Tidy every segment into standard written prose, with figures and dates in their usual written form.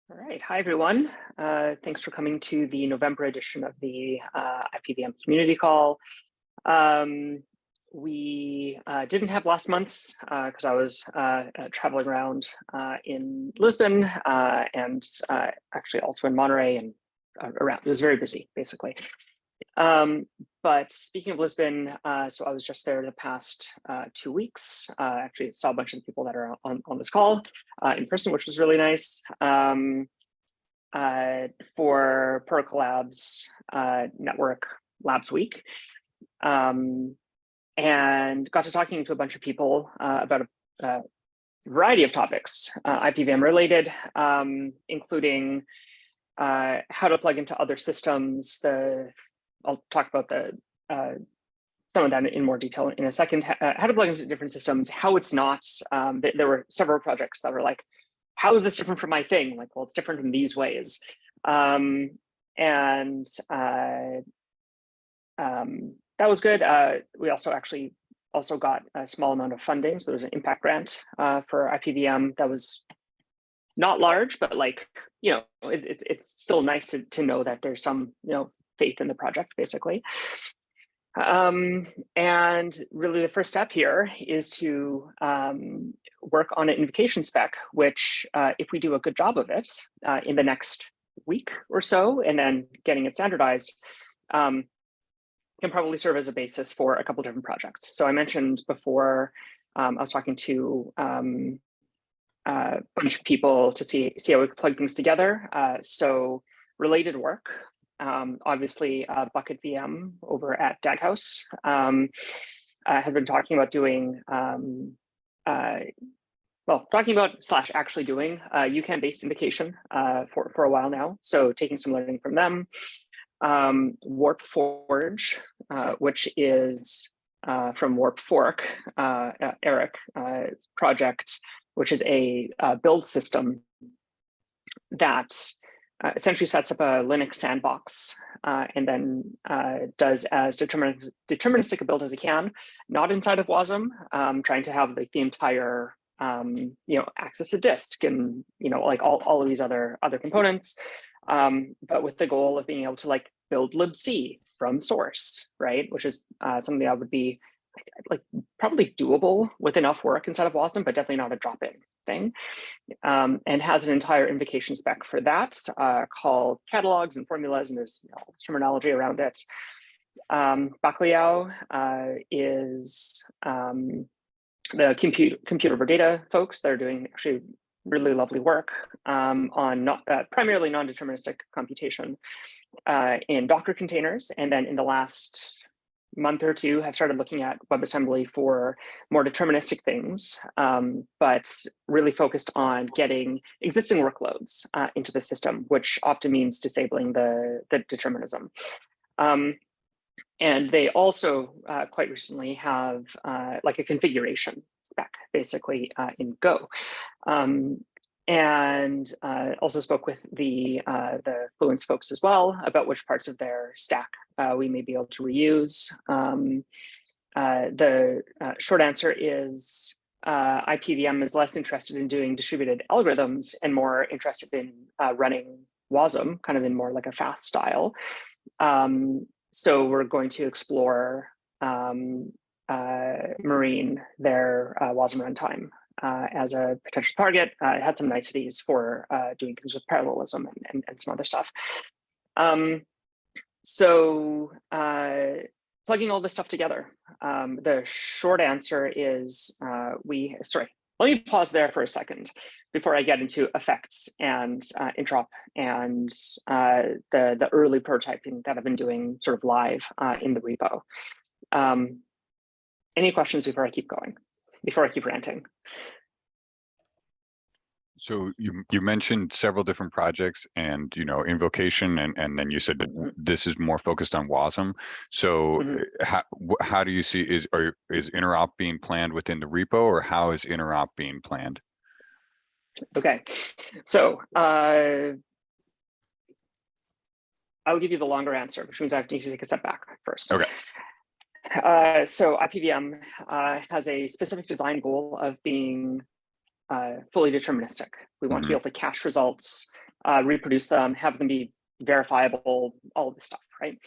All right. Hi, everyone. Thanks for coming to the November edition of the IPVM community call. We didn't have last month's because I was traveling around in Lisbon and actually also in Monterey and around. It was very busy, basically. But speaking of Lisbon, so I was just there the past 2 weeks. Actually saw a bunch of the people that are on this call in person, which was really nice. For Protocol Labs Network Labs Week. And got to talking to a bunch of people about a variety of topics, IPVM related, including how to plug into other systems. I'll talk about some of that in more detail in a second. How to plug into different systems, how it's not. There were several projects that were like, how is this different from my thing? Like, well, it's different in these ways. That was good. We also got a small amount of funding. So there was an impact grant for IPVM that was not large, but like, it's still nice to know that there's some, faith in the project, basically. And really the first step here is to work on an invocation spec, which if we do a good job of it in the next week or so, and then getting it standardized, can probably serve as a basis for a couple different projects. So I mentioned before, I was talking to a bunch of people to see how we could plug things together. So related work. Obviously, Bucket VM over at Daghouse has been talking about doing, talking about / actually doing UCAN-based indication for a while now. So taking some learning from them. Warp Forge, which is from Warp Fork, Eric's project, which is a build system that essentially sets up a Linux sandbox and then does as deterministic a build as it can, not inside of WASM, trying to have like the entire access to disk and like all of these other components, but with the goal of being able to like build libc from source, right? Which is something that would be like probably doable with enough work inside of WASM, but definitely not a drop-in thing. And has an entire invocation spec for that called catalogs and formulas, and there's terminology around it. Bacalhau is the computer over data folks that are doing actually really lovely work on primarily non-deterministic computation in Docker containers. And then in the last month or two have started looking at WebAssembly for more deterministic things, but really focused on getting existing workloads into the system, which often means disabling the determinism. And they also quite recently have like a configuration spec, basically in Go. And also spoke with the Fluence folks as well about which parts of their stack we may be able to reuse. The short answer is IPVM is less interested in doing distributed algorithms and more interested in running WASM, kind of in more like a fast style. So we're going to explore Marine, their WASM runtime. As a potential target. It had some niceties for doing things with parallelism and some other stuff. So plugging all this stuff together, the short answer is let me pause there for a second before I get into effects and interop and the early prototyping that I've been doing sort of live in the repo. Any questions before I keep going? Before I keep ranting. So you mentioned several different projects and invocation and then you said that this is more focused on WASM. So how do you see is interop being planned within the repo, or how is interop being planned? Okay, so I'll give you the longer answer, which means I need to take a step back first. Okay. So IPVM has a specific design goal of being fully deterministic. We want to be able to cache results reproduce them, have them be verifiable, all of this stuff, right?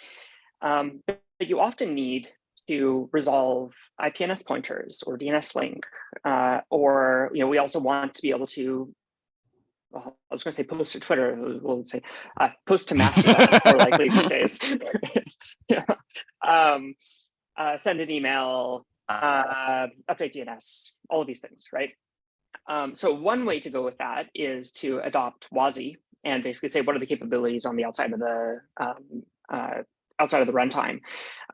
But you often need to resolve IPNS pointers or DNS link, or we also want to be able to, well, I was going to say post to Twitter, we'll say post to Mastodon, more likely these days. Yeah. Send an email, update DNS, all of these things, right? So one way to go with that is to adopt WASI and basically say, what are the capabilities on the outside of the runtime?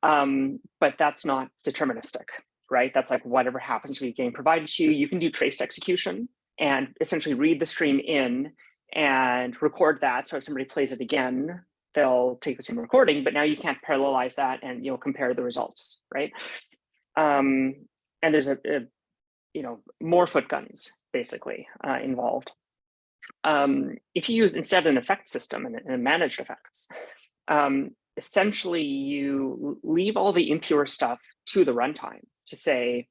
But that's not deterministic, right? That's like whatever happens to be getting provided to you. You can do traced execution and essentially read the stream in and record that. So if somebody plays it again, they'll take the same recording, but now you can't parallelize that and compare the results, right? And there's more foot guns basically involved. If you use instead an effect system and managed effects, essentially you leave all the impure stuff to the runtime to say,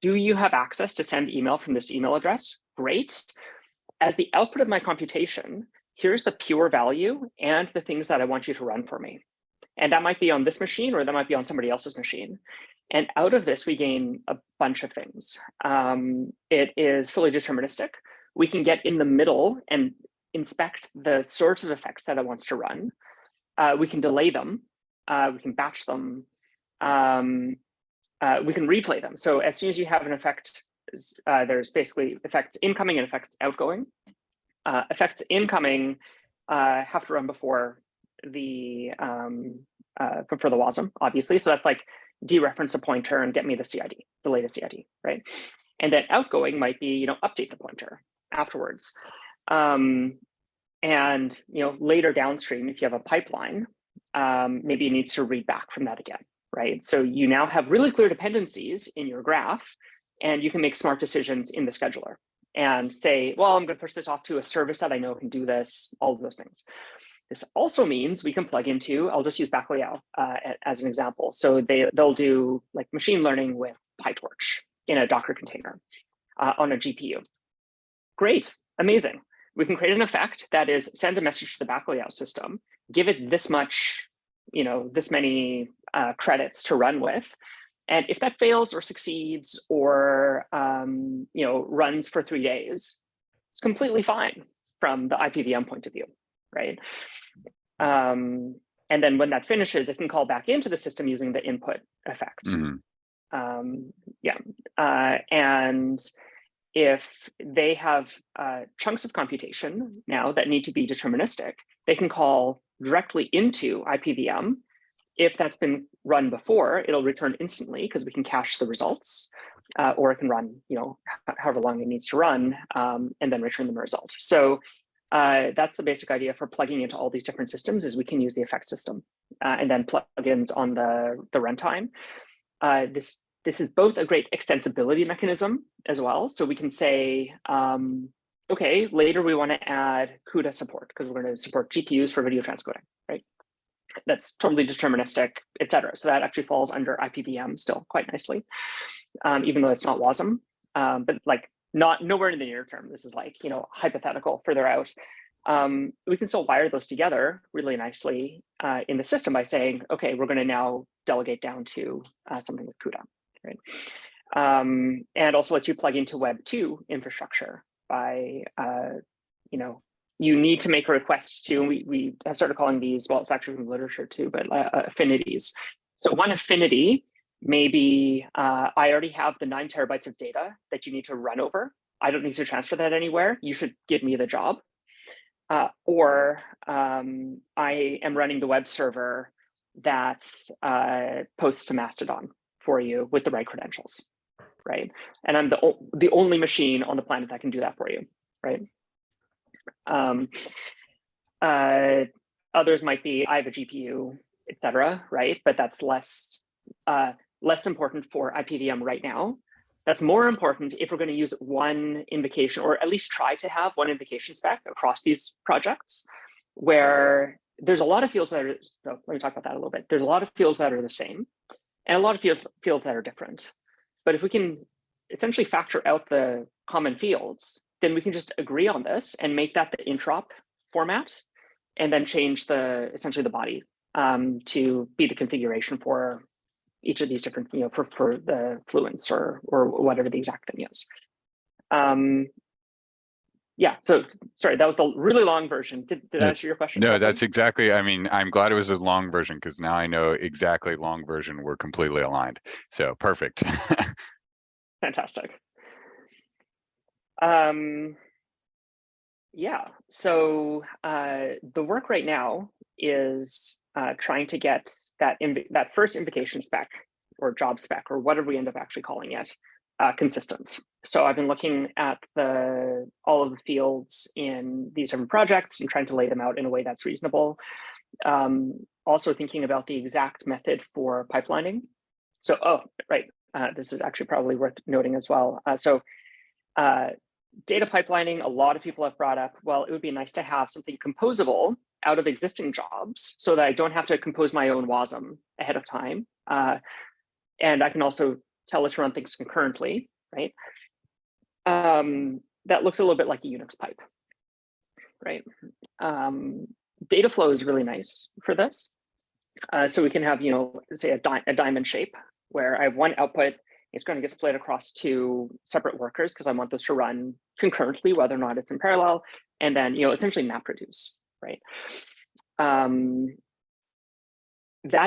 do you have access to send email from this email address? Great. As the output of my computation, here's the pure value and the things that I want you to run for me. And that might be on this machine or that might be on somebody else's machine. And out of this, we gain a bunch of things. It is fully deterministic. We can get in the middle and inspect the sorts of effects that it wants to run. We can delay them. We can batch them. We can replay them. So as soon as you have an effect, there's basically effects incoming and effects outgoing. Effects incoming have to run before the for the WASM, obviously. So that's like dereference a pointer and get me the CID, the latest CID, right? And then outgoing might be update the pointer afterwards. And later downstream, if you have a pipeline, maybe it needs to read back from that again, right? So you now have really clear dependencies in your graph, and you can make smart decisions in the scheduler and say, well, I'm going to push this off to a service that I know can do this, all of those things. This also means we can plug into, I'll just use Bacalhau as an example. So they'll do like machine learning with PyTorch in a Docker container on a GPU. Great, amazing. We can create an effect that is send a message to the Bacalhau system, give it this much, this many credits to run with. And if that fails or succeeds or runs for 3 days, it's completely fine from the IPVM point of view, right? And then when that finishes, it can call back into the system using the input effect. Mm-hmm. And if they have chunks of computation now that need to be deterministic, they can call directly into IPVM. If that's been run before, it'll return instantly because we can cache the results, or it can run, however long it needs to run, and then return them a result. So that's the basic idea for plugging into all these different systems is we can use the effect system and then plugins on the runtime. This is both a great extensibility mechanism as well. So we can say, okay, later we want to add CUDA support because we're going to support GPUs for video transcoding, right? That's totally deterministic, et cetera. So that actually falls under IPVM still quite nicely, even though it's not WASM, but like nowhere in the near term. This is like, hypothetical further out. We can still wire those together really nicely in the system by saying, okay, we're going to now delegate down to something with CUDA, right? And also lets you plug into Web 2 infrastructure by, you need to make a request to, and we have started calling these, well, it's actually from literature too, but affinities. So one affinity may be, I already have the 9 terabytes of data that you need to run over. I don't need to transfer that anywhere. You should give me the job. Or I am running the web server that posts to Mastodon for you with the right credentials, right? And I'm the only machine on the planet that can do that for you, right? Others might be, I have a GPU, et cetera, right? But that's less important for IPVM right now. That's more important if we're going to use one invocation, or at least try to have one invocation spec across these projects, where there's a lot of fields that are, so let me talk about that a little bit. There's a lot of fields that are the same, and a lot of fields that are different. But if we can essentially factor out the common fields, then we can just agree on this and make that the interop format, and then change essentially the body to be the configuration for each of these different, for the fluents or whatever the exact thing is. Yeah, so sorry, that was the really long version. Did I answer your question? No, that's exactly, I mean, I'm glad it was a long version because now I know exactly long version, we're completely aligned. So perfect. Fantastic. Yeah, so the work right now is trying to get that first invocation spec or job spec or whatever we end up actually calling it consistent. So I've been looking at all of the fields in these different projects and trying to lay them out in a way that's reasonable. Also thinking about the exact method for pipelining. So, right, this is actually probably worth noting as well. Data pipelining, a lot of people have brought up, well, it would be nice to have something composable out of existing jobs so that I don't have to compose my own WASM ahead of time. And I can also tell it to run things concurrently, right? That looks a little bit like a Unix pipe, right? Data flow is really nice for this. So we can have, say a diamond shape where I have one output. It's going to get split across two separate workers because I want those to run concurrently, whether or not it's in parallel, and then essentially map reduce, right? That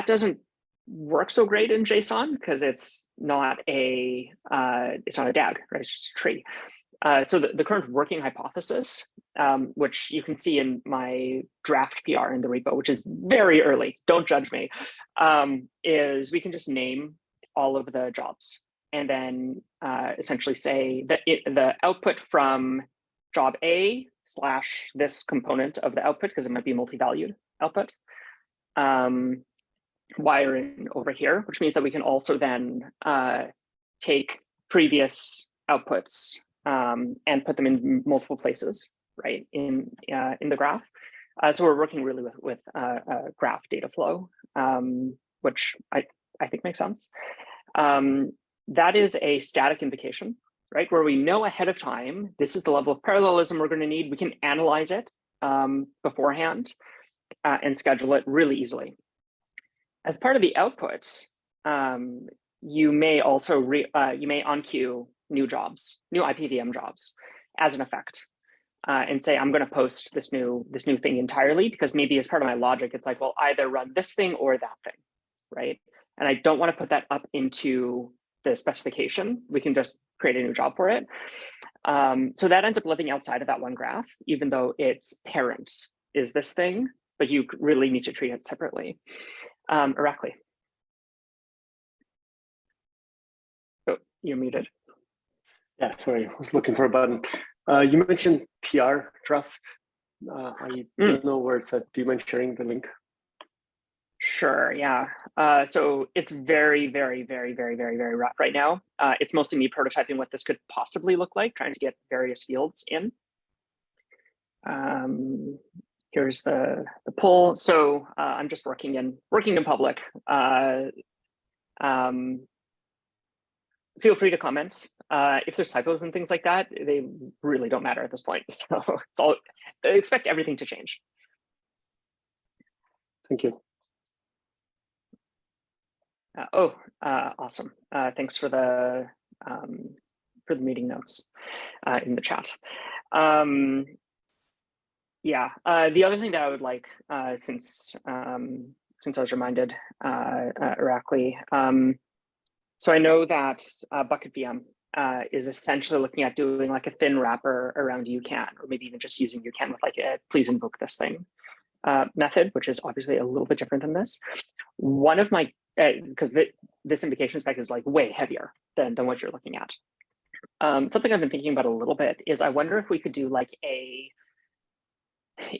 doesn't work so great in JSON because it's not a DAG, right? It's just a tree. So the current working hypothesis, which you can see in my draft PR in the repo, which is very early, don't judge me, is we can just name all of the jobs and then essentially say that the output from job A / this component of the output, because it might be multi-valued output, wire in over here, which means that we can also then take previous outputs and put them in multiple places, right, in the graph. So we're working really with graph data flow, which I think makes sense. That is a static invocation, right, where we know ahead of time, this is the level of parallelism we're going to need. We can analyze it beforehand and schedule it really easily. As part of the output, you may also unqueue new jobs, new IPVM jobs as an effect, and say, I'm going to post this new thing entirely because maybe as part of my logic, it's like, well, either run this thing or that thing, right? And I don't want to put that up into the specification. We can just create a new job for it. So that ends up living outside of that one graph, even though its parent is this thing, but you really need to treat it separately. Irakli. Oh, you're muted. Yeah, sorry, I was looking for a button. You mentioned PR draft. I don't know where it's at. Do you mind sharing the link? Sure, yeah. So it's very, very, very, very, very, very rough right now. It's mostly me prototyping what this could possibly look like, trying to get various fields in. Here's the poll. So I'm just working in public. Feel free to comment. If there's typos and things like that, they really don't matter at this point. So it's all, expect everything to change. Thank you. Awesome. Thanks for the meeting notes in the chat. Yeah, the other thing that I would like, since I was reminded, Irakli, so I know that Bucket VM is essentially looking at doing like a thin wrapper around UCAN, or maybe even just using UCAN with like a please invoke this thing method, which is obviously a little bit different than this. One of my, because this invocation spec is like way heavier than what you're looking at. Something I've been thinking about a little bit is I wonder if we could do like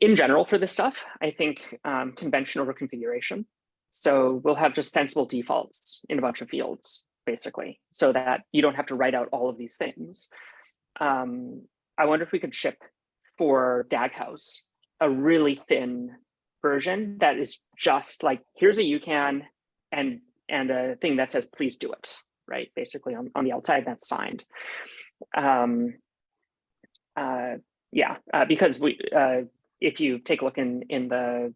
in general for this stuff, I think convention over configuration. So we'll have just sensible defaults in a bunch of fields, basically, so that you don't have to write out all of these things. I wonder if we could ship for Daghouse a really thin version that is just like, here's a UCAN and a thing that says, please do it, right? Basically on the outside that's signed. Yeah, because if you take a look in the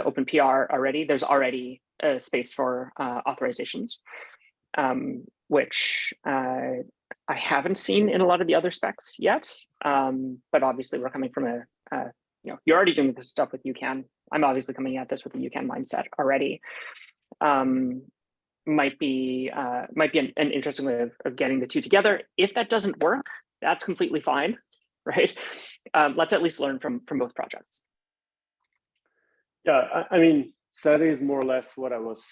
open PR already, there's already a space for authorizations, which I haven't seen in a lot of the other specs yet. But obviously, we're coming from you're already doing this stuff with UCAN. I'm obviously coming at this with a UCAN mindset already. Might be an interesting way of getting the two together. If that doesn't work, that's completely fine, right? Let's at least learn from both projects. Yeah, I mean, that is more or less what I was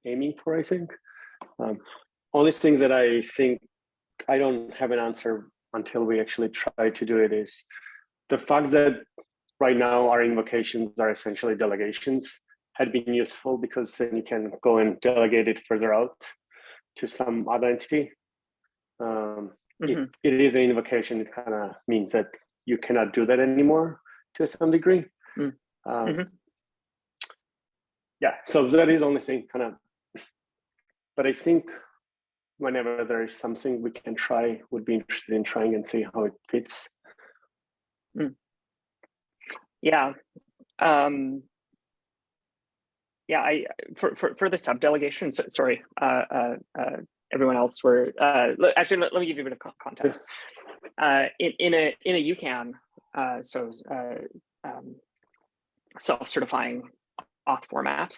aiming for, I think. Only things that I think I don't have an answer until we actually try to do it is the fact that right now our invocations are essentially delegations had been useful, because then you can go and delegate it further out to some other entity. If it is an invocation, it kind of means that you cannot do that anymore to some degree. Yeah, so that is only thing kind of, but I think whenever there is something we can try, would be interested in trying and see how it fits. Yeah. Yeah, for the sub-delegation, so, sorry, everyone else were, actually, let me give you a bit of context. In a UCAN, self-certifying auth format,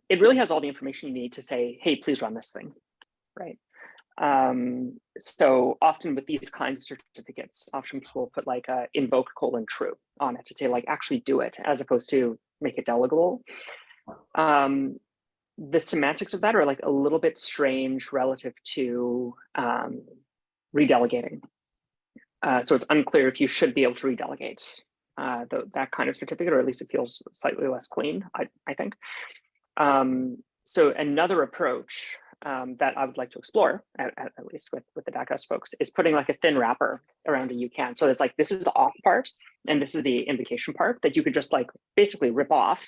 it really has all the information you need to say, hey, please run this thing, right? So often with these kinds of certificates, often people put like invoke : true on it to say like actually do it, as opposed to make it delegable. The semantics of that are like a little bit strange relative to redelegating. So it's unclear if you should be able to redelegate that kind of certificate, or at least it feels slightly less clean, I think. So another approach that I would like to explore, at least with the DACS folks, is putting like a thin wrapper around a UCAN. So it's like, this is the auth part, and this is the invocation part that you could just like basically rip off,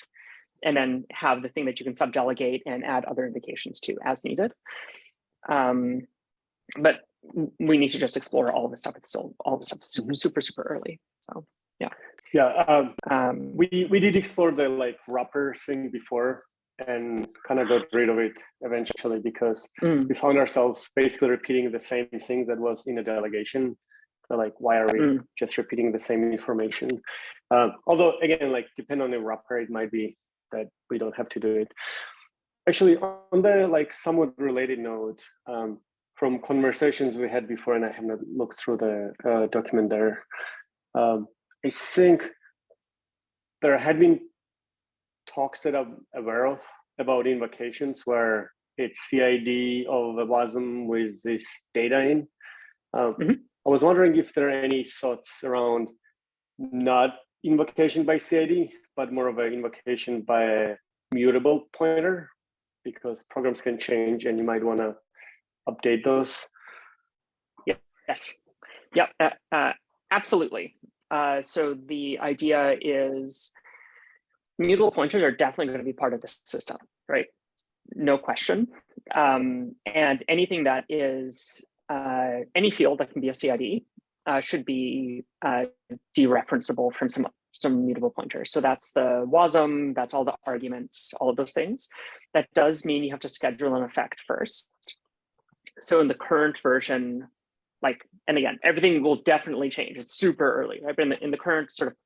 and then have the thing that you can sub-delegate and add other invocations to as needed. But we need to just explore all of this stuff. It's still, all this stuff is super early. So yeah. Yeah, we did explore the like wrapper thing before, and kind of got rid of it eventually, because we found ourselves basically repeating the same thing that was in a delegation. So like, why are we just repeating the same information? Although again, like depending on the wrapper, it might be that we don't have to do it. Actually, on the like somewhat related note, from conversations we had before, and I have not looked through the document there, I think there had been talks that I'm aware of about invocations where it's CID of a WASM with this data in. I was wondering if there are any thoughts around not invocation by CID, but more of an invocation by a mutable pointer, because programs can change and you might want to update those. Yes. Yep. Absolutely. So the idea is mutable pointers are definitely going to be part of the system, right? No question. And anything that is any field that can be a CID should be dereferenceable from some mutable pointers. So that's the WASM, that's all the arguments, all of those things. That does mean you have to schedule an effect first. So in the current version, like, and again, everything will definitely change. It's super early, right? But in the current sort of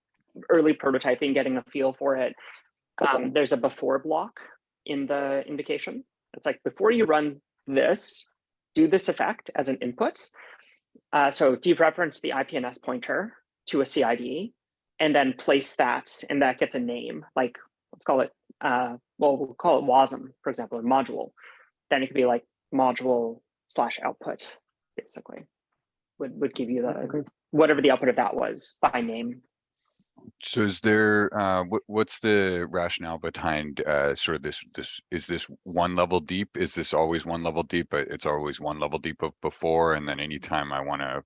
early prototyping, getting a feel for it, there's a before block in the invocation. It's like, before you run this, do this effect as an input. So dereference the IPNS pointer to a CID, and then place that, and that gets a name, like, let's call it, well, we'll call it WASM, for example, or module. Then it could be like module/output, basically, would give you the, whatever the output of that was by name. So is there, what's the rationale behind sort of this, is this one level deep? Is this always one level deep, but it's always one level deep of before, and then anytime I want to,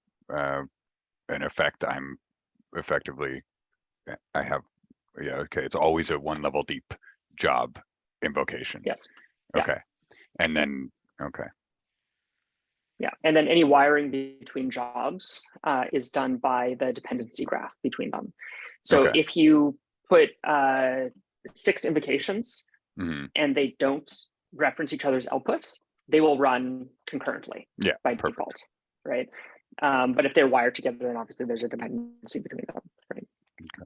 an effect, I'm effectively, I have, yeah, okay, it's always a one level deep job invocation. Yes. Okay. And then, okay. Yeah, and then any wiring between jobs is done by the dependency graph between them. So Okay. if you put 6 invocations Hmm. and they don't reference each other's outputs, they will run concurrently Yeah, by perfect. default, right? But if they're wired together, then obviously there's a dependency between them, right? Okay.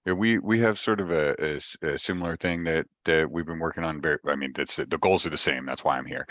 Yeah, we have sort of a similar thing that we've been working on. I mean, the goals are the same. That's why I'm here.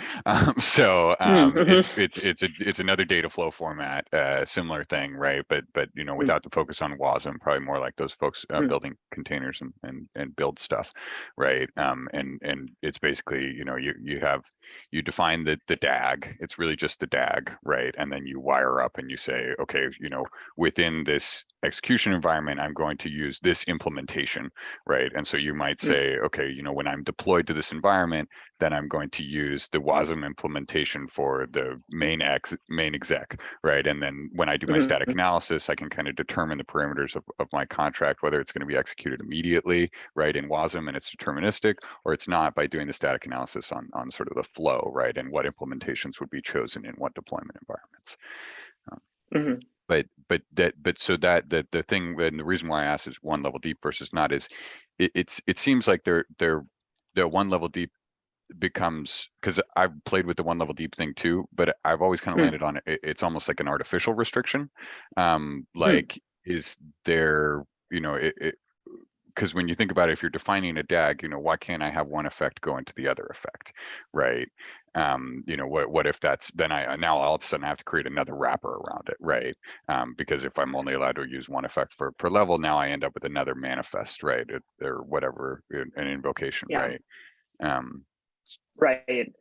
It's another data flow format, similar thing, right? But you know, without the focus on WASM, probably more like those folks building containers and build stuff, right? And it's basically, you know, you define the DAG. It's really just the DAG, right? And then you wire up and you say, okay, you know, within this execution environment, I'm going to use this implementation, right? And so you might say, okay, you know, when I'm deployed to this environment, then I'm going to use the WASM implementation for the main exec, right? And then when I do my static analysis, I can kind of determine the parameters of my contract, whether it's going to be executed immediately, right, in WASM and it's deterministic, or it's not, by doing the static analysis on sort of the flow, right, and what implementations would be chosen in what deployment environments. But so that the thing, and the reason why I asked is one level deep versus not is it seems like the one level deep becomes, because I've played with the one level deep thing too, but I've always kind of landed on it. It's almost like an artificial restriction. Like, is there, you know, because when you think about it, if you're defining a DAG, you know, why can't I have one effect go into the other effect, right? You know, what if that's, then now all of a sudden I have to create another wrapper around it, right? Because if I'm only allowed to use one effect per level, now I end up with another manifest, right? Or whatever, an invocation, right? Right.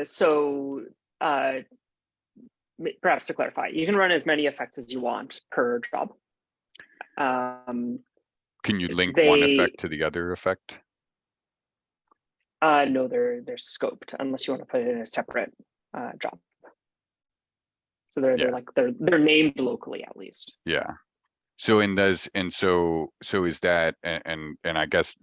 So perhaps to clarify, you can run as many effects as you want per job. Can you link one effect to the other effect? No, they're scoped unless you want to put it in a separate job. So they're named locally at least. Yeah. So so is that, and I guess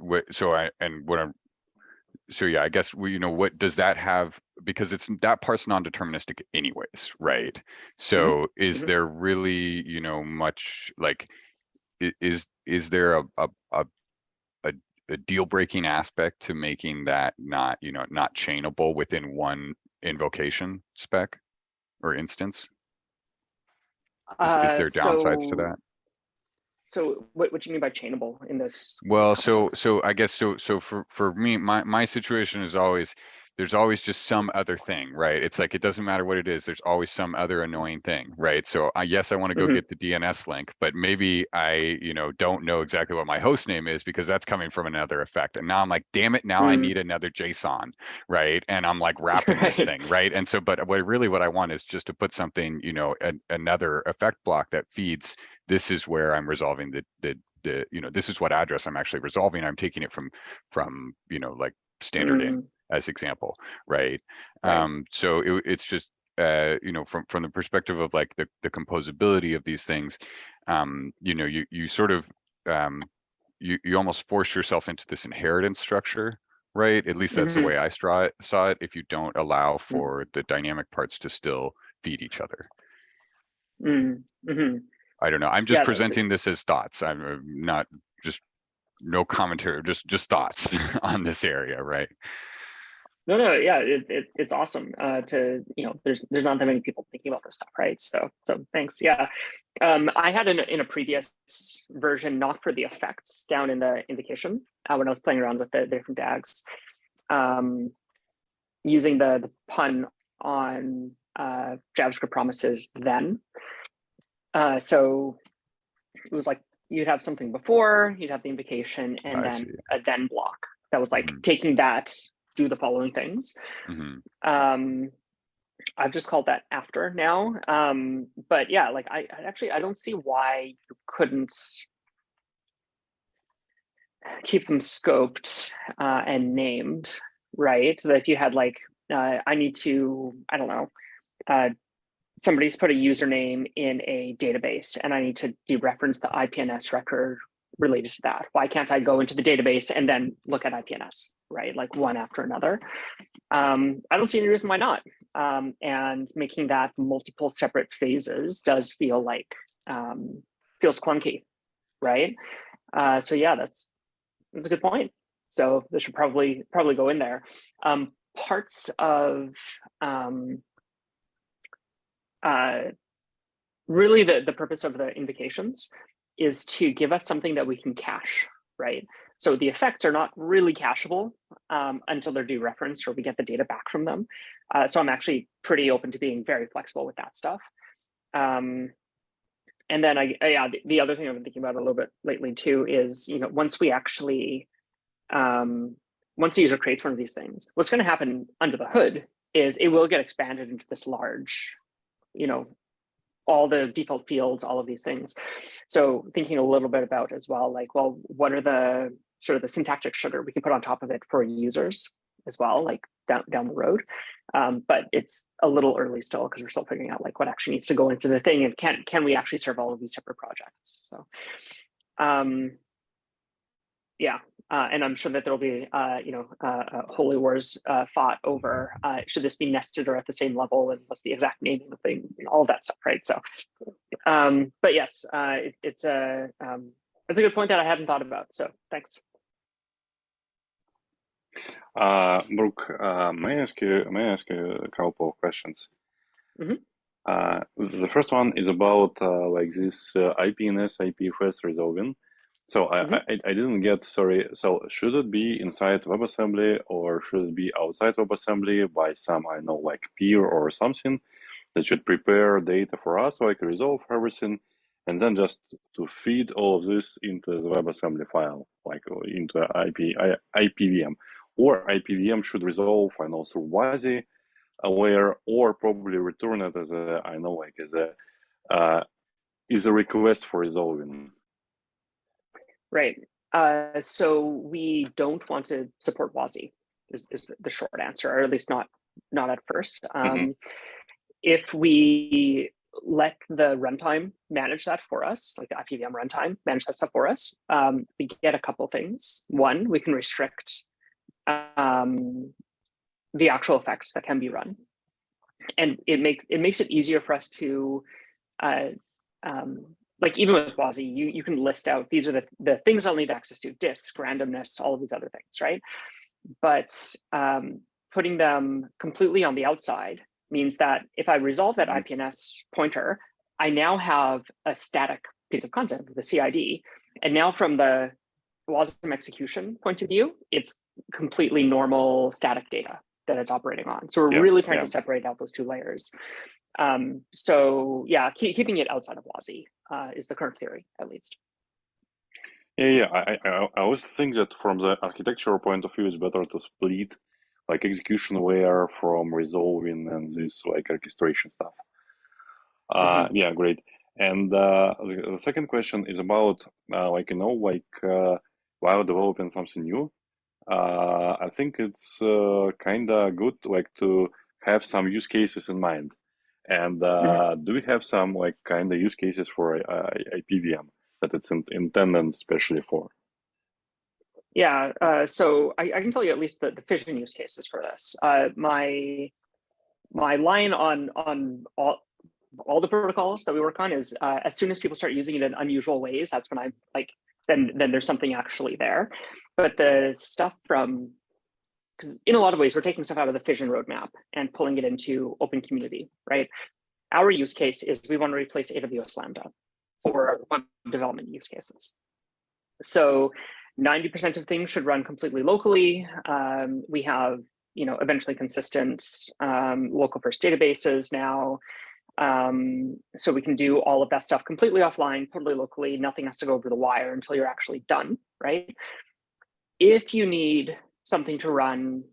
I guess you know, what does that have, because it's, that part's non-deterministic anyways, right? So is there really, you know, much, like, is there a deal breaking aspect to making that not, you know, not chainable within one invocation spec or instance? Is there downsides to that? So what do you mean by chainable in this Well, context? so I guess so for me, my situation is always, there's always just some other thing, right? It's like, it doesn't matter what it is, there's always some other annoying thing, right? So yes, I want to go get the DNS link, but maybe I, you know, don't know exactly what my host name is because that's coming from another effect. And now I'm like, damn it, now I need another JSON, right? And I'm like wrapping this thing, right? And so, but what I want is just to put something, you know, another effect block that feeds, this is where I'm resolving the you know, this is what address I'm actually resolving. I'm taking it from you know, like standard in as example, right? So it's just you know, from the perspective of like the composability of these things, you know, you sort of you almost force yourself into this inheritance structure, right? At least that's the way I saw it, if you don't allow for the dynamic parts to still feed each other. I don't know. I'm just presenting this as thoughts. I'm not, just no commentary, just thoughts on this area, right? No, yeah, it's awesome to, you know, there's not that many people thinking about this stuff, right? So thanks. Yeah, I had in a previous version, not for the effects, down in the invocation when I was playing around with the different DAGs, using the pun on JavaScript promises then. So it was like, you'd have something before, you'd have the invocation, and then a then block that was like taking that, do the following things. I've just called that after now. But yeah, like I don't see why you couldn't keep them scoped and named, right? So that if you had like, I need to, I don't know, somebody's put a username in a database and I need to dereference the IPNS record related to that. Why can't I go into the database and then look at IPNS, right? Like one after another. I don't see any reason why not. And making that multiple separate phases does feel like, feels clunky, right? So yeah, that's a good point. So this should probably go in there. Parts of really the purpose of the invocations is to give us something that we can cache, right? So the effects are not really cacheable until they're dereferenced or we get the data back from them. So I'm actually pretty open to being very flexible with that stuff. And then the other thing I've been thinking about a little bit lately too is, once we actually, once the user creates one of these things, what's going to happen under the hood is it will get expanded into this large, all the default fields, all of these things. So thinking a little bit about as well, like, well, what are the sort of the syntactic sugar we can put on top of it for users as well, like down the road. But it's a little early still because we're still figuring out like what actually needs to go into the thing and can we actually serve all of these separate projects. So yeah, and I'm sure that there'll be holy wars fought over should this be nested or at the same level and what's the exact naming of things and all of that stuff, right? So but yes, it's a good point that I hadn't thought about, so thanks. Brooke, may I ask you a couple of questions? The first one is about like this IPNS, IPFS resolving. So I didn't get, sorry. So should it be inside WebAssembly or should it be outside WebAssembly by some, I know, like peer or something that should prepare data for us so I can resolve everything and then just to feed all of this into the WebAssembly file, like into IPVM, or IPVM should resolve, I know, through WASI layer or probably return it as a, I know, like as a, is a request for resolving. Right. So we don't want to support WASI is the short answer, or at least not at first. If we let the runtime manage that for us, like the IPVM runtime manage that stuff for us, we get a couple things. One, we can restrict the actual effects that can be run, and it makes it easier for us to like even with WASI, you can list out, these are the things I'll need access to, disk, randomness, all of these other things, right? But putting them completely on the outside means that if I resolve that IPNS pointer, I now have a static piece of content, the CID. And now from the WASM execution point of view, it's completely normal static data that it's operating on. So we're really trying to separate out those two layers. So yeah, keeping it outside of WASI is the current theory, at least. Yeah. I always think that from the architectural point of view, it's better to split like execution layer from resolving and this like orchestration stuff. Yeah, great. And the second question is about like while developing something new, I think it's kind of good like to have some use cases in mind. And do we have some like kind of use cases for IPVM that it's intended especially for? Yeah, so I can tell you at least the fission use cases for this. My line on all the protocols that we work on is as soon as people start using it in unusual ways, that's when I like then there's something actually there. But the stuff from, because in a lot of ways we're taking stuff out of the fission roadmap and pulling it into open community, right? Our use case is we want to replace AWS Lambda for web development use cases. So 90% of things should run completely locally. We have, eventually consistent local first databases now. So we can do all of that stuff completely offline, totally locally. Nothing has to go over the wire until you're actually done, right? If you need something to run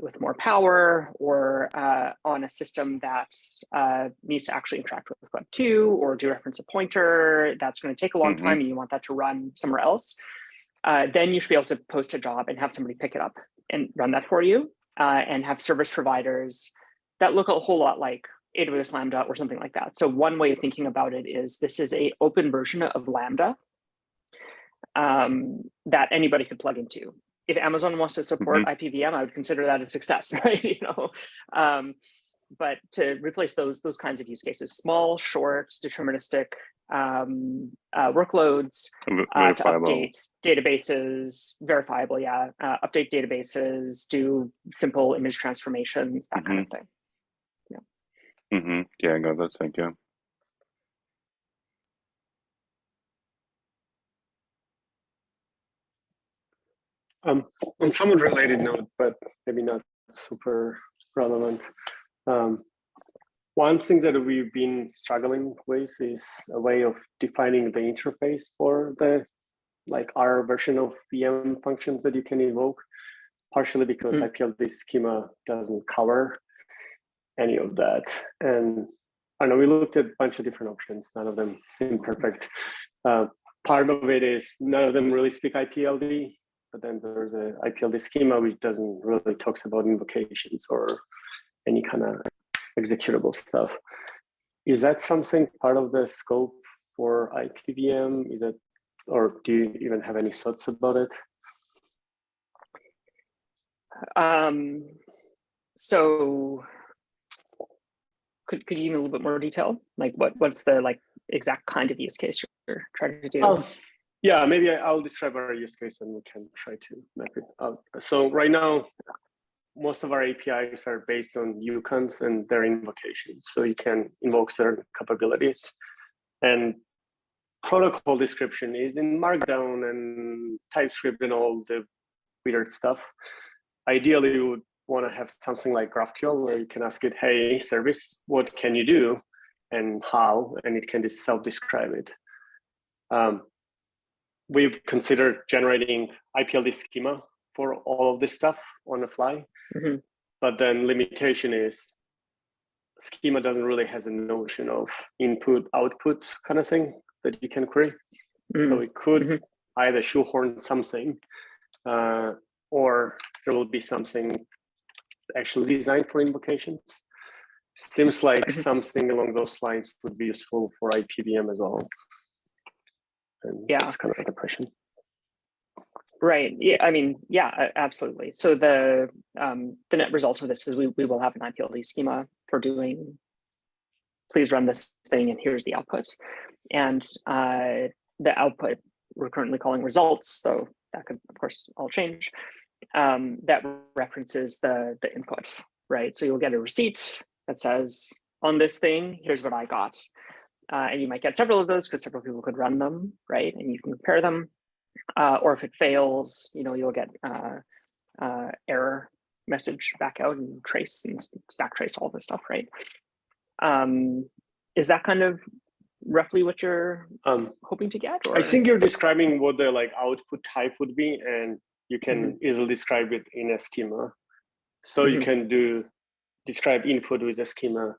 with more power or on a system that needs to actually interact with Web 2 or do reference a pointer, that's going to take a long time and you want that to run somewhere else, then you should be able to post a job and have somebody pick it up and run that for you and have service providers that look a whole lot like AWS Lambda or something like that. So one way of thinking about it is this is an open version of Lambda that anybody could plug into. if Amazon wants to support IPVM, I would consider that a success, right? But to replace those kinds of use cases, small, short, deterministic workloads to update databases, verifiable, update databases, do simple image transformations, that kind of thing. Yeah, I got that. Thank you. On somewhat related note, but maybe not super relevant. One thing that we've been struggling with is a way of defining the interface for the our version of VM functions that you can invoke, partially because IPLD schema doesn't cover any of that. And I know we looked at a bunch of different options. None of them seem perfect. Part of it is none of them really speak IPLD, but then there's a IPLD schema which doesn't really talks about invocations or any kind of executable stuff. Is that something part of the scope for IPVM? Is it, or do you even have any thoughts about it? So could you give me a little bit more detail? Like what's the exact kind of use case you're trying to do? Yeah, maybe I'll describe our use case and we can try to map it out. So right now, most of our APIs are based on UCONs and their invocations. So you can invoke certain capabilities. And protocol description is in Markdown and TypeScript and all the weird stuff. Ideally, you would want to have something like GraphQL where you can ask it, hey, service, what can you do and how? And it can just self-describe it. We've considered generating IPLD schema for all of this stuff on the fly. But then limitation is schema doesn't really has a notion of input output kind of thing that you can query. So we could either shoehorn something or there will be something actually designed for invocations. Seems like something along those lines would be useful for IPVM as well. And that's kind of the question. Right. Yeah. I mean, yeah, absolutely. So the net result of this is we will have an IPLD schema for doing, please run this thing and here's the output. And the output we're currently calling results. So that could, of course, all change. That references the input, right? So you'll get a receipt that says, on this thing, here's what I got. And you might get several of those because several people could run them, right? And you can compare them. Or if it fails, you'll get error message back out and trace and stack trace all this stuff, right? Is that kind of roughly what you're hoping to get? Or? I think you're describing what the output type would be, and you can easily describe it in a schema. So you can describe input with a schema,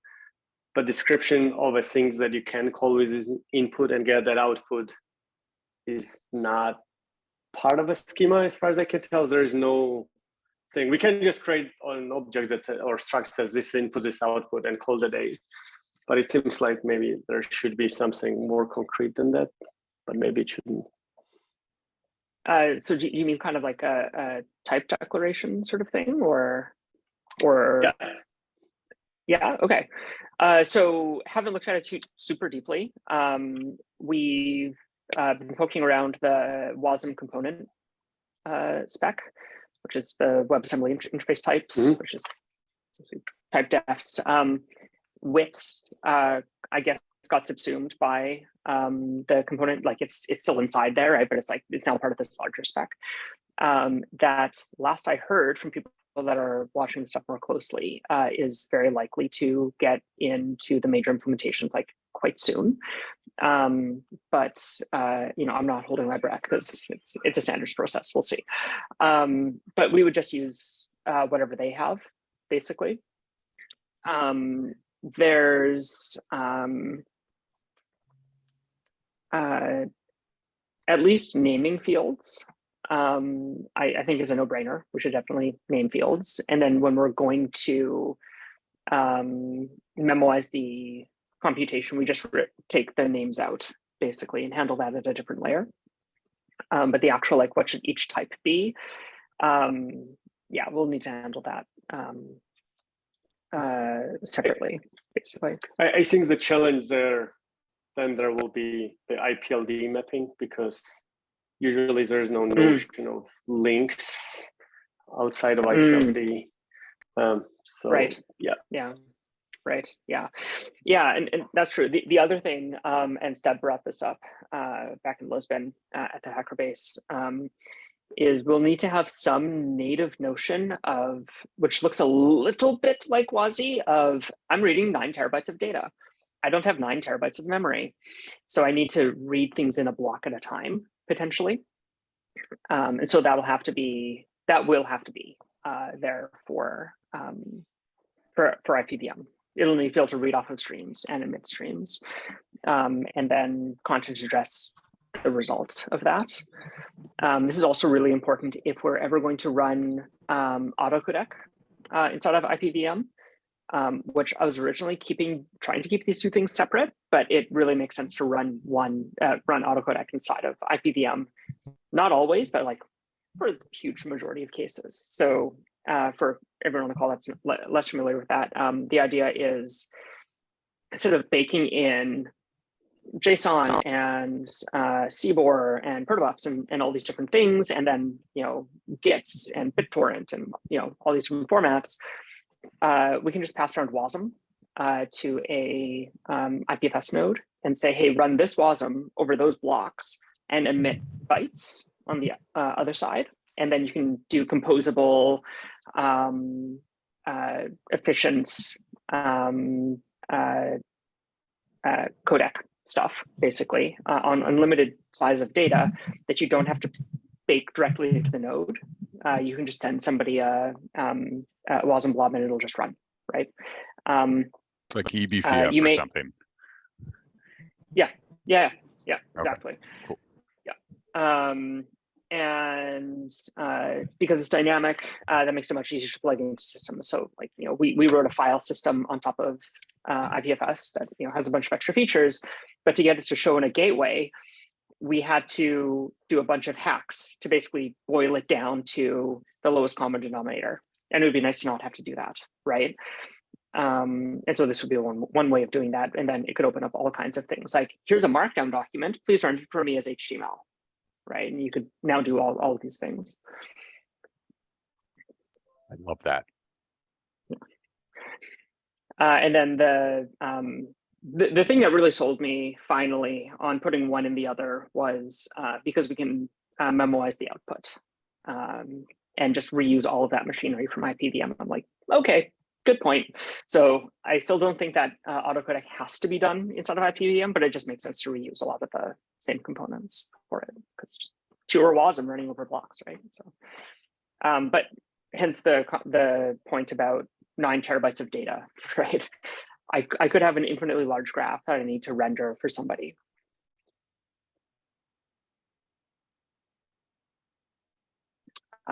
but description of the things that you can call with this input and get that output is not part of a schema as far as I can tell. There is no thing. We can just create an object that says, or struct says this input, this output, and call it a day. But it seems like maybe there should be something more concrete than that, but maybe it shouldn't. So do you mean kind of like a type declaration sort of thing, or yeah, okay. So haven't looked at it too super deeply. We've been poking around the WASM component spec, which is the WebAssembly interface types, which is type defs. WIT, I guess, got subsumed by the component. Like it's still inside there, right? But it's now part of this larger spec. That last I heard from people that are watching the stuff more closely is very likely to get into the major implementations quite soon. But I'm not holding my breath because it's a standards process. We'll see. But we would just use whatever they have, basically. There's at least naming fields. I think is a no-brainer. We should definitely name fields. And then when we're going to memoize the computation, we just take the names out basically and handle that at a different layer. But the actual what should each type be? Yeah, we'll need to handle that separately, basically. I think the challenge there, then there will be the IPLD mapping, because usually there's no notion of links outside of IPLD. So right. yeah. Right. Yeah. And that's true. The other thing, and Steb brought this up back in Lisbon at the Hackerbase, is we'll need to have some native notion of, which looks a little bit like WASI, of I'm reading 9 terabytes of data. I don't have 9 terabytes of memory. So I need to read things in a block at a time, potentially. And so that will have to be there for IPVM. It'll need to be able to read off of streams and emit streams, and then content address the result of that. This is also really important if we're ever going to run autocodec inside of IPVM, which I was originally trying to keep these two things separate, but it really makes sense to run autocodec inside of IPVM. Not always, but like for the huge majority of cases. So for everyone on the call that's less familiar with that, the idea is instead of baking in JSON and CBOR and protobufs and all these different things, and then GITs and BitTorrent and all these different formats, we can just pass around WASM to a IPFS node and say, hey, run this WASM over those blocks and emit bytes on the other side. And then you can do composable, efficient codec stuff, basically, on unlimited size of data that you don't have to bake directly into the node. You can just send somebody a WASM blob and it'll just run, right? It's like IPVM or something. Yeah, exactly. Okay, cool. Yeah. And because it's dynamic, that makes it much easier to plug into systems. So we wrote a file system on top of IPFS that has a bunch of extra features, but to get it to show in a gateway, we had to do a bunch of hacks to basically boil it down to the lowest common denominator. And it would be nice to not have to do that, right? And so this would be one way of doing that. And then it could open up all kinds of things like, here's a markdown document, please run it for me as HTML, right? And you could now do all of these things. I love that. And then the thing that really sold me finally on putting one in the other was because we can memoize the output and just reuse all of that machinery from IPVM. I'm like, okay, good point. So I still don't think that autocodec has to be done inside of IPVM, but it just makes sense to reuse a lot of the same components for it because fewer WASM running over blocks, right? So, but hence the point about 9 terabytes of data, right? I could have an infinitely large graph that I need to render for somebody.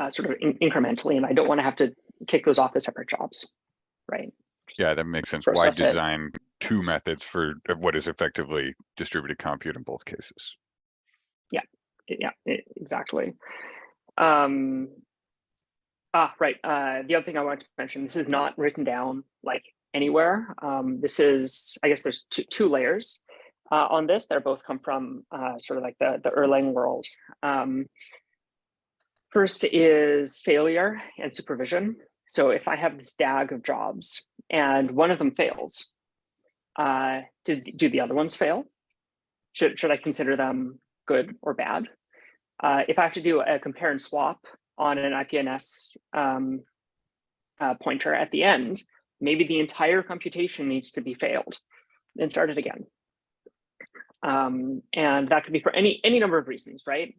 Sort of incrementally, and I don't want to have to kick those off as separate jobs, right? Yeah, that makes sense. Why design 2 methods for what is effectively distributed compute in both cases? Yeah, exactly. Right. The other thing I wanted to mention, this is not written down like anywhere. This is, I guess there's two layers on this. They both come from sort of like the Erlang world. First is failure and supervision. So if I have this DAG of jobs and one of them fails, do the other ones fail? Should I consider them good or bad? If I have to do a compare and swap on an IPNS pointer at the end, maybe the entire computation needs to be failed and started again. And that could be for any number of reasons, right?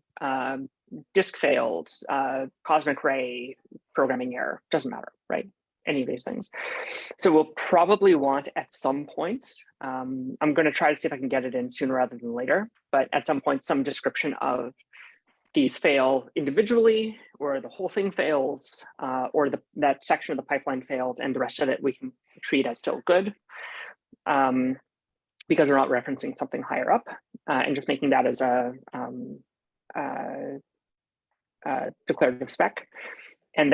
Disk failed, cosmic ray, programming error, doesn't matter, right? Any of these things. So we'll probably want at some point, I'm going to try to see if I can get it in sooner rather than later, but at some point, some description of these fail individually, or the whole thing fails, or that section of the pipeline fails, and the rest of it we can treat as still good, because we're not referencing something higher up, and just making that as a declarative spec. and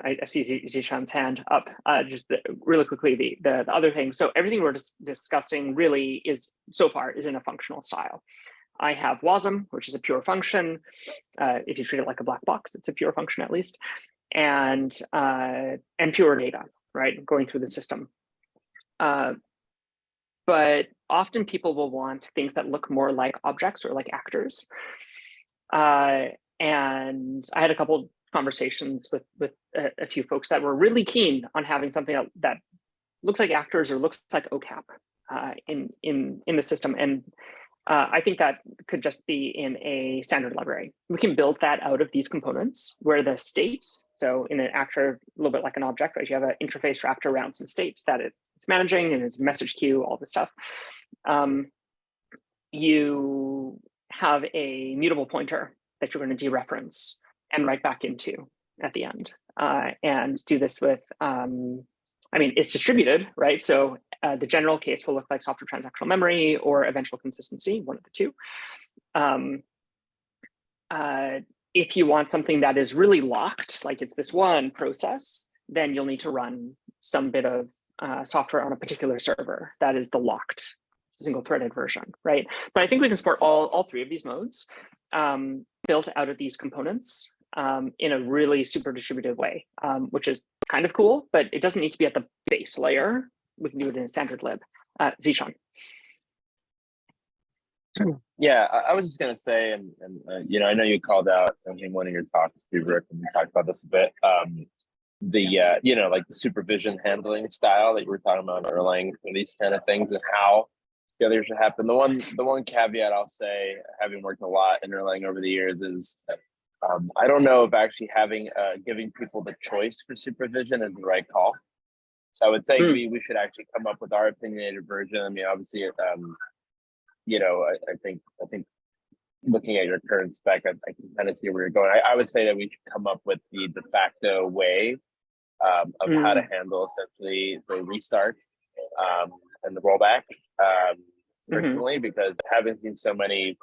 I see Zishan's hand up. Just really quickly, the other thing. So everything we're discussing really is so far is in a functional style. I have WASM, which is a pure function. If you treat it like a black box, it's a pure function at least, and pure data, right, going through the system. But often people will want things that look more like objects or like actors. And I had a couple conversations with a few folks that were really keen on having something that looks like actors or looks like OCAP in the system. And I think that could just be in a standard library. We can build that out of these components where the state, so in an actor, a little bit like an object, right? You have an interface wrapped around some state that it's managing, and it's a message queue, all this stuff. You have a mutable pointer that you're going to dereference and write back into at the end, and do this with, I mean, it's distributed, right? So the general case will look like software transactional memory or eventual consistency, one of the two. If you want something that is really locked, like it's this one process, then you'll need to run some bit of software on a particular server that is the locked single-threaded version, right? But I think we can support all three of these modes built out of these components in a really super distributed way, which is kind of cool, but it doesn't need to be at the base layer. We can do it in a standard lib. Zishan. Yeah, I was just gonna say, and you know, I know you called out in one of your talks, Rick, and we talked about this a bit. You know, like the supervision handling style that you were talking about in Erlang, and these kind of things, and how together should happen. The one caveat I'll say, having worked a lot in Erlang over the years, is I don't know if actually giving people the choice for supervision is the right call. So I would say we should actually come up with our opinionated version. I mean, obviously, you know, I think looking at your current spec, I can kind of see where you're going. I would say that we should come up with the de facto way of how to handle essentially the restart and the rollback. Personally, because having seen so many,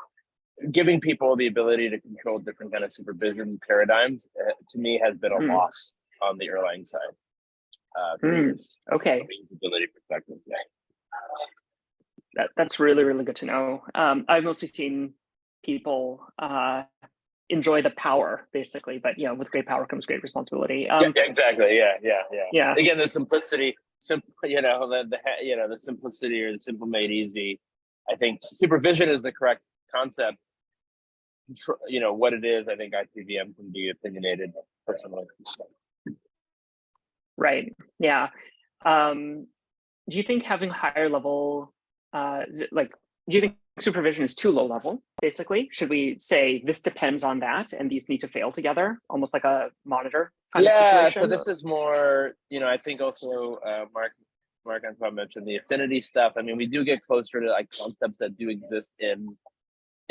giving people the ability to control different kind of supervision paradigms, to me has been a loss on the Erlang side. For years. Okay. From a usability perspective. That's really, really good to know. I've mostly seen people enjoy the power, basically, but you know, with great power comes great responsibility. Yeah, exactly. Yeah. Again, the simplicity, you know, the simplicity or the simple made easy. I think supervision is the correct concept. You know what it is. I think IPVM can be opinionated personally. Right. Yeah. Do you think having higher level, do you think supervision is too low level, basically? Should we say this depends on that and these need to fail together, almost like a monitor kind of situation? So this is more, you know, I think also Mark Antoine mentioned the affinity stuff. I mean, we do get closer to like concepts that do exist in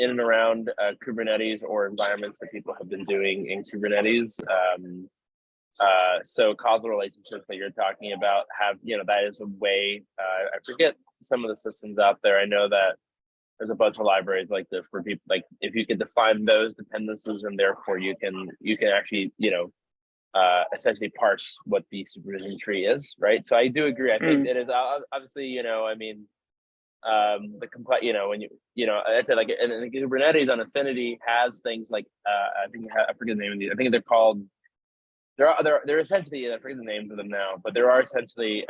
and around Kubernetes or environments that people have been doing in Kubernetes. So causal relationships that you're talking about have, you know, that is a way, I forget some of the systems out there. I know that there's a bunch of libraries like this where people, like, if you can define those dependencies, and therefore you can actually, you know, essentially parse what the supervision tree is, right? So I do agree. I think it is obviously, you know, I mean, the complex, you know, when you know, I said, like, and Kubernetes on Affinity has things like, I forget the name of these. I think they're called, they're essentially, I forget the names of them now, but there are essentially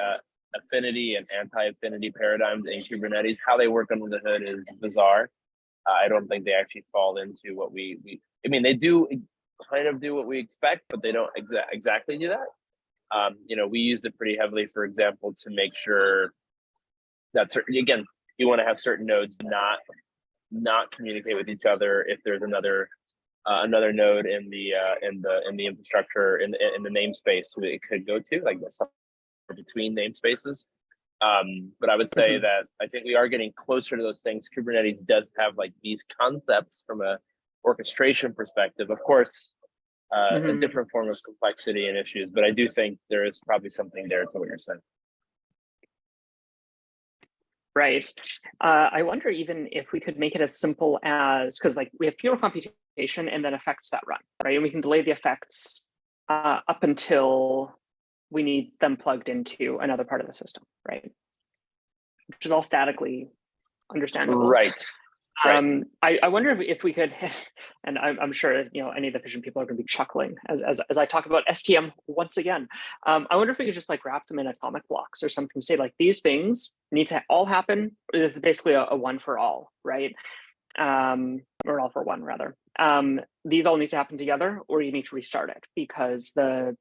affinity and anti-affinity paradigms in Kubernetes. How they work under the hood is bizarre. I don't think they actually fall into what we I mean, they do kind of do what we expect, but they don't exactly do that. You know, we used it pretty heavily, for example, to make sure that again, you want to have certain nodes not communicate with each other if there's another node in the infrastructure in the namespace it could go to, like between namespaces. But I would say that I think we are getting closer to those things. Kubernetes does have like these concepts from a orchestration perspective, of course, a different form of complexity and issues, but I do think there is probably something there to what you're saying. Right. I wonder even if we could make it as simple as, because like we have pure computation and then effects that run, right? And we can delay the effects up until we need them plugged into another part of the system, right? Which is all statically understandable. Right. I wonder if we could, and I'm sure any of the vision people are going to be chuckling as I talk about STM once again. I wonder if we could just like wrap them in atomic blocks or something. Say like these things need to all happen. This is basically a one for all, right? Or all for one rather. These all need to happen together, or you need to restart it because the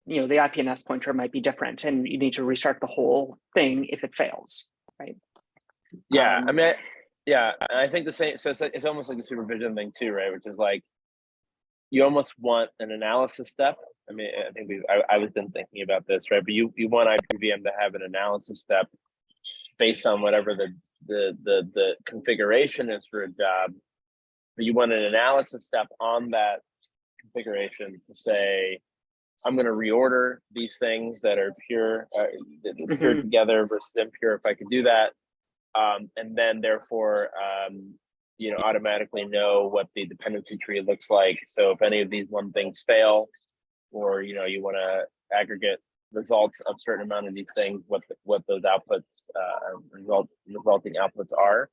IPNS pointer might be different, and you need to restart the whole thing if it fails, right? Yeah, I mean, yeah, I think the same. So it's almost like the supervision thing too, right? Which is like you almost want an analysis step. I mean, I think I was been thinking about this, right? But you want IPVM to have an analysis step based on whatever the configuration is for a job. But you want an analysis step on that configuration to say, I'm going to reorder these things that are pure, pure together versus impure if I could do that. And then therefore, automatically know what the dependency tree looks like. So if any of these one things fail, or you want to aggregate results of a certain amount of these things, what those outputs, resulting outputs are.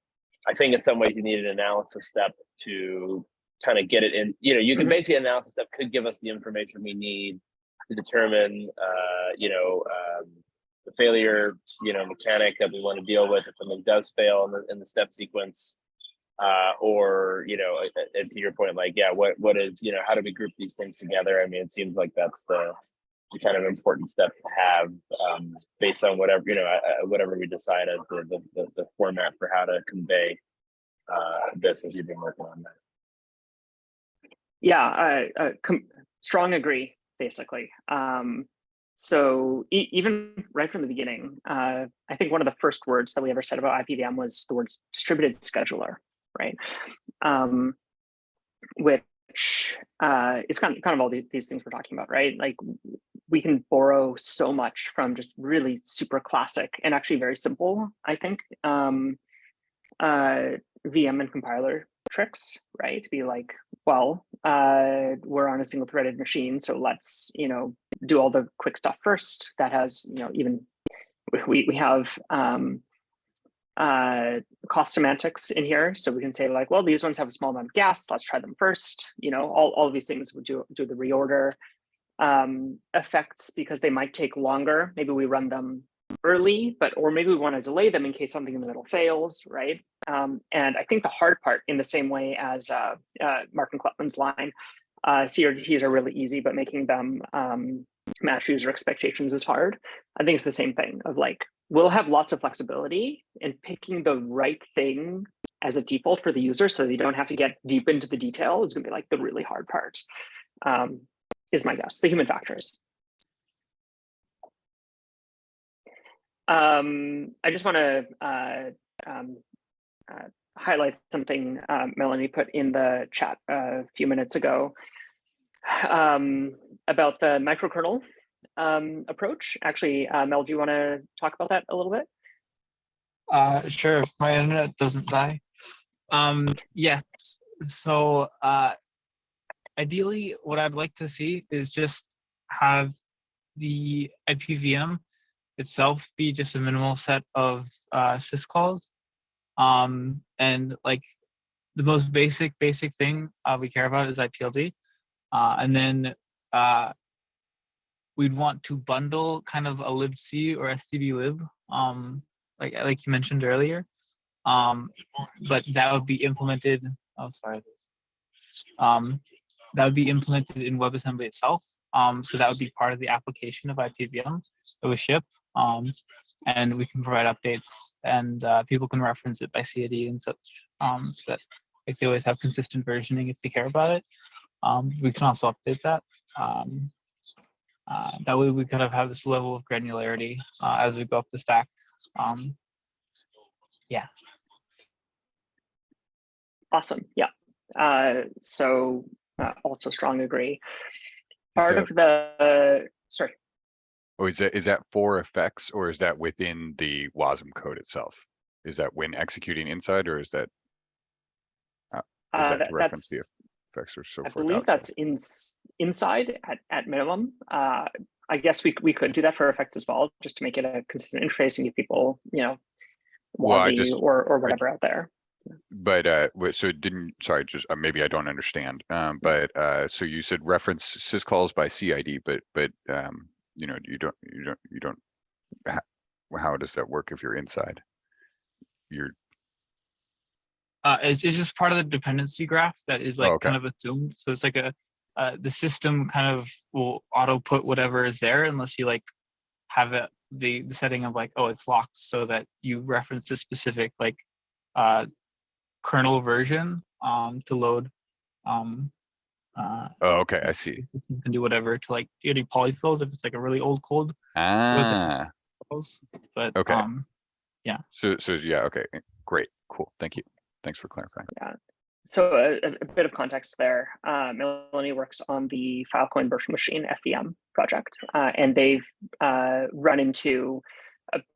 I think in some ways you need an analysis step to kind of get it in. You can basically analysis step could give us the information we need to determine, the failure, mechanic that we want to deal with if something does fail in the step sequence, or to your point, like, yeah, what is, how do we group these things together? I mean, it seems like that's the kind of important step to have, based on whatever whatever we decide as the format for how to convey this as you've been working on that. Yeah, strong agree, basically. So even right from the beginning, I think one of the first words that we ever said about IPVM was the word distributed scheduler, right? Which is kind of all these things we're talking about, right? Like we can borrow so much from just really super classic and actually very simple, I think, VM and compiler tricks, right? To be like, well, we're on a single threaded machine, so let's do all the quick stuff first. That has even we have cost semantics in here, so we can say like, well, these ones have a small amount of gas, let's try them first. All of these things would do the reorder. Effects, because they might take longer, maybe we run them early, or maybe we want to delay them in case something in the middle fails, right? And I think the hard part, in the same way as Mark and Klutman's line, CRDTs are really easy, but making them match user expectations is hard. I think it's the same thing of like, we'll have lots of flexibility in picking the right thing as a default for the user, so you don't have to get deep into the detail. It's gonna be like the really hard part, is my guess, the human factors. I just want to highlight something Melanie put in the chat a few minutes ago about the microkernel approach. Actually, Mel, do you want to talk about that a little bit? Sure, if my internet doesn't die. Yes, so ideally what I'd like to see is just have the IPVM itself be just a minimal set of syscalls, and like the most basic thing we care about is IPLD, and then we'd want to bundle kind of a libc or stdlib, like you mentioned earlier, but that would be implemented. Oh, sorry. That would be implemented in WebAssembly itself. So that would be part of the application of IPVM that we ship, and we can provide updates, and people can reference it by CAD and such, so that like they always have consistent versioning if they care about it. We can also update that. That way we kind of have this level of granularity as we go up the stack. Yeah. Awesome. Yeah. So also strong agree. Part of the sorry. Oh, is that for effects, or is that within the WASM code itself? Is that when executing inside, or is that to reference the effects or so forth? I believe outside? that's in. inside at minimum. I guess we could do that for effects as well, just to make it a consistent interface and give people, Well, WASI or whatever out there. But so it didn't, sorry, just maybe I don't understand. But so you said reference syscalls by CID, but you don't. How does that work if you're inside? It's just part of the dependency graph that is like kind of assumed. So it's like the system kind of will auto put whatever is there unless you like have it the setting of like, oh, it's locked, so that you reference a specific like kernel version to load. Okay, I see. You can do whatever to like any polyfills if it's like a really old code. Ah. But okay. yeah. So yeah, okay, great, cool, thank you. Thanks for clarifying. Yeah. So a bit of context there. Melanie works on the Filecoin virtual machine FVM project, and they've run into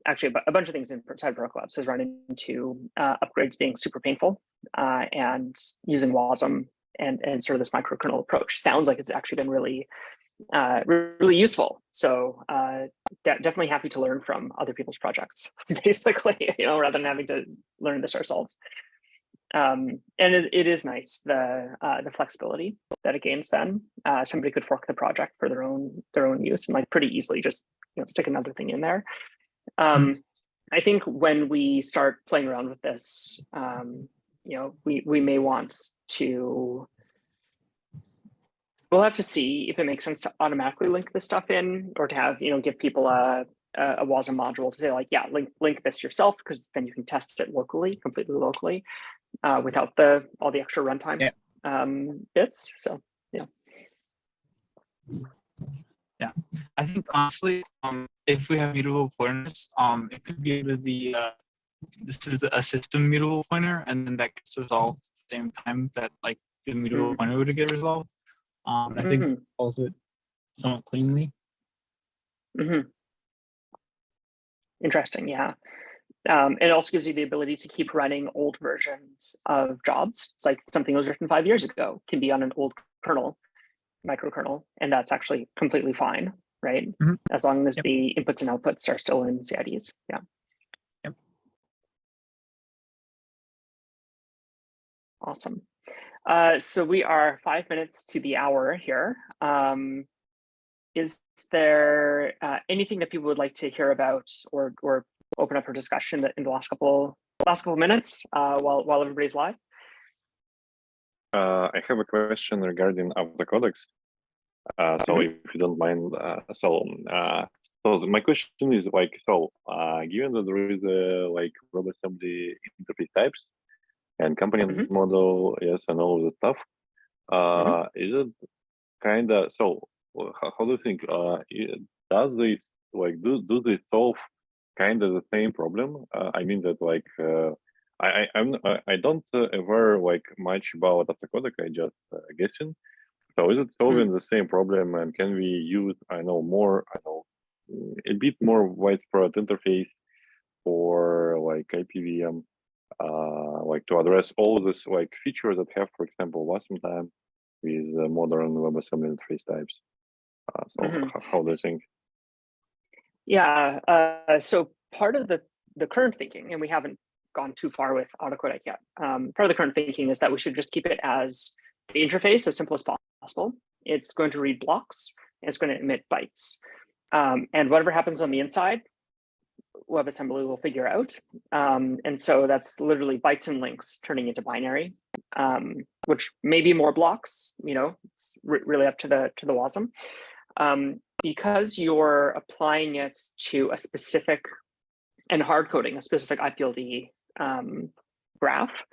actually a bunch of things inside Protocol Labs has run into upgrades being super painful, and using WASM and sort of this microkernel approach sounds like it's actually been really useful. So definitely happy to learn from other people's projects, basically, rather than having to learn this ourselves. And it is nice, the flexibility that it gains. Then somebody could fork the project for their own use and like pretty easily just stick another thing in there. I think when we start playing around with this, we may want to. We'll have to see if it makes sense to automatically link this stuff in, or to have give people a WASM module to say like, yeah, link this yourself, because then you can test it completely locally. Without all the extra runtime bits. So yeah, I think honestly, if we have mutable pointers, it could be able to this is a system mutable pointer, and then that gets resolved at the same time that like the mutable pointer would get resolved. I think also it somewhat cleanly. Interesting, yeah. It also gives you the ability to keep running old versions of jobs. It's like something that was written 5 years ago can be on an old kernel, microkernel, and that's actually completely fine, right? As long as the inputs and outputs are still in CIDs. Yeah. Yep. Awesome. So we are 5 minutes to the hour here. Is there anything that people would like to hear about or open up for discussion in the last couple minutes while everybody's live? I have a question regarding autocodecs. So if you don't mind, so my question is like, given that there is like WebAssembly interface types and component model, yes, and all of the stuff, is it kind of how do you think? Does it like do they solve kind of the same problem? I mean that like I don't ever like much about autocodec. I just guessing. So is it solving the same problem, and can we use a bit more widespread interface for like IPVM, like to address all this like features that have, for example, WASM time with modern WebAssembly interface types? How do you think? Yeah, so part of the current thinking, and we haven't gone too far with autocodec yet, part of the current thinking is that we should just keep it as the interface as simple as possible. It's going to read blocks, and it's going to emit bytes. And whatever happens on the inside, WebAssembly will figure out. And so that's literally bytes and links turning into binary, which may be more blocks, it's really up to the WASM. Because you're applying it to a specific and hard coding a specific IPLD graph,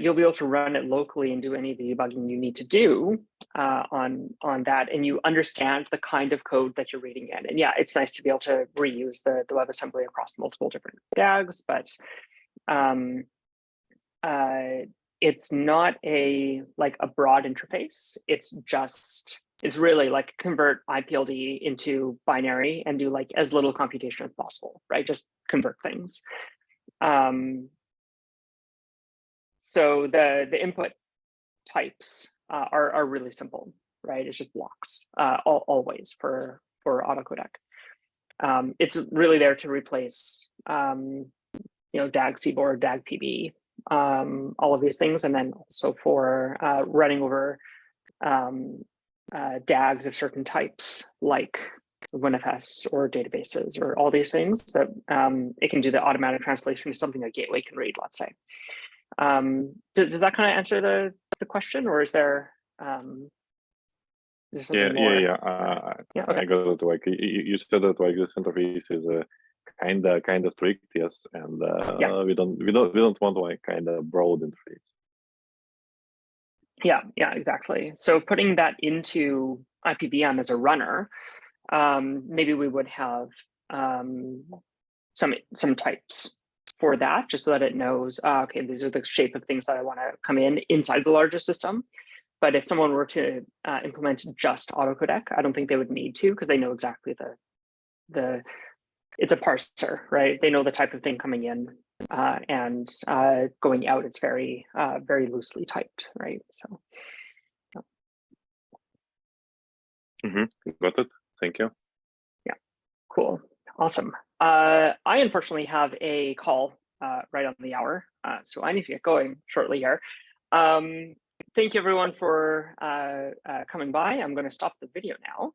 you'll be able to run it locally and do any of the debugging you need to do on that, and you understand the kind of code that you're reading in. And yeah, it's nice to be able to reuse the WebAssembly across multiple different DAGs, but it's not a broad interface. It's really like convert IPLD into binary and do like as little computation as possible, right? Just convert things. So the input types are really simple, right? It's just blocks always for autocodec. It's really there to replace DAG CBORD, DAG PB, all of these things, and then also for running over DAGs of certain types like WinFS or databases or all these things that it can do the automatic translation to something a gateway can read, let's say. Does that kind of answer the question, or is there something more? I got it. Like you said that like this interface is kind of strict, yes, and we don't want like kind of broad interface. Yeah, exactly. So putting that into IPVM as a runner, maybe we would have some types for that, just so that it knows, okay, these are the shape of things that I want to come inside the larger system. But if someone were to implement just autocodec, I don't think they would need to, because they know exactly it's a parser, right? They know the type of thing coming in and going out. It's very loosely typed, right? So. Got it. Thank you. Yeah, cool, awesome. I unfortunately have a call right on the hour, so I need to get going shortly here. Thank you everyone for coming by. I'm going to stop the video now.